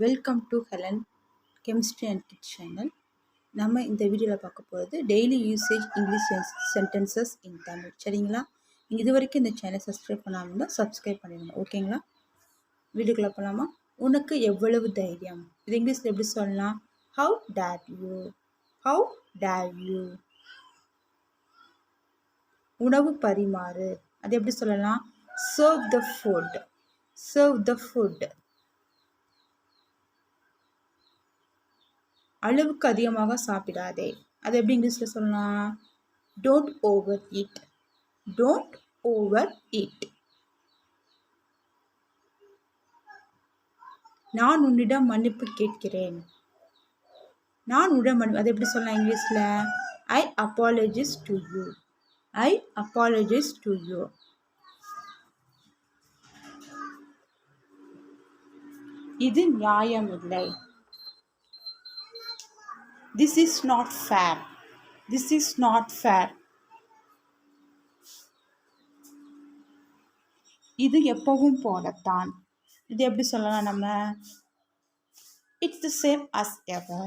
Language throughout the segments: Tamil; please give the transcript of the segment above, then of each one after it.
Welcome to Helen chemistry and kids channel. நம்ம இந்த வீடியோவில் பார்க்க போகிறது டெய்லி யூசேஜ் இங்கிலீஷ் சென்டென்சஸ் இன் தமிழ். சரிங்களா? நீங்கள் இது வரைக்கும் இந்த சேனல் சப்ஸ்கிரைப் பண்ணாமல் இருந்தால் சப்ஸ்கிரைப் பண்ணிடுங்க. ஓகேங்களா? வீடியோக்குள்ளே போகலாமா? உனக்கு எவ்வளவு தைரியம்? இது இங்கிலீஷில் எப்படி சொல்லலாம்? How dare you? How dare you? உணவு பரிமாறு. அது எப்படி சொல்லலாம்? Serve the food. Serve the food. அளவுக்கு அதிகமாக சாப்பிடாதே. அது எப்படி இங்கிலீஷில் சொல்லலாம்? Don't overeat. Don't overeat. நான் உன்னிடம் மன்னிப்பு கேட்கிறேன். நான் உன்னிடம் அது எப்படி சொல்லலாம் இங்கிலீஷில்? I apologize to you. I apologize to you. இது நியாயமில்லை. This is not fair. This is not fair. இது எப்பவும் போலத்தான். இது எப்படி சொல்லலாம் நம்ம? It's the same as ever.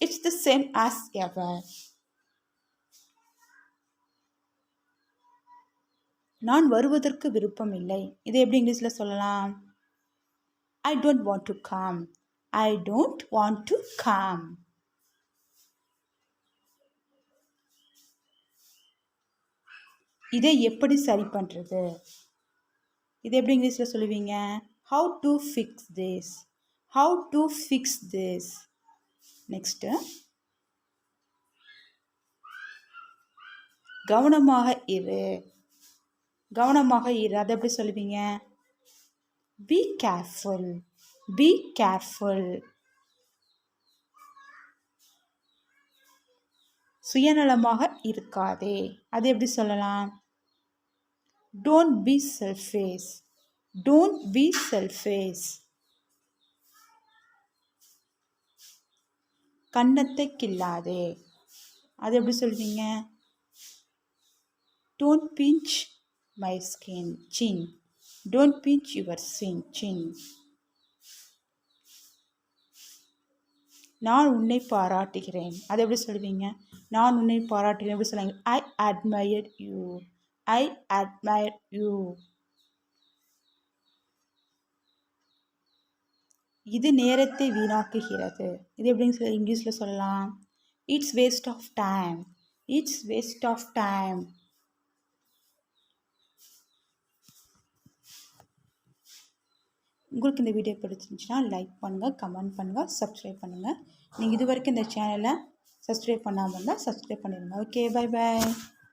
It's the same as ever. நான் வருவதற்கு விருப்பம் இல்லை. இது எப்படி இங்கிலீஷில் சொல்லலாம்? I don't want to come. I don't want to come. இதை எப்படி சரி பண்ணுறது? இது எப்படி இங்கிலீஷில் சொல்லுவீங்க? How to fix this. How to fix this. Next, கவனமாக இரு. கவனமாக இரு. அதை எப்படி சொல்லுவீங்க? Be careful. Be careful. சுயநலமாக இருக்காதே. அது எப்படி சொல்லலாம்? Don't be selfish. Don't be selfish. கன்னத்தை கிள்ளாதே. அது எப்படி சொல்வீங்க? Don't pinch my chin. Don't pinch your chin. நான் உன்னை பாராட்டுகிறேன். அது எப்படி சொல்வீங்க? நான் உன்னை பாராட்டுகிறேன் எப்படி சொல்லுங்க? I admire you. I admire you. இது நேரத்தை வீணாக்குகிறது. இது எப்படின்னு இங்கிலீஷில் சொல்லலாம்? It's waste of time. It's waste of time. உங்களுக்கு இந்த வீடியோ பிடிச்சிருந்துச்சுன்னா லைக் பண்ணுங்கள், கமெண்ட் பண்ணுங்கள், சப்ஸ்கிரைப் பண்ணுங்கள். நீங்கள் இது வரைக்கும் இந்த சேனலை சப்ஸ்கிரைப் பண்ணாமல் இருந்தால் சப்ஸ்கிரைப் பண்ணிடுங்க. Okay, bye bye.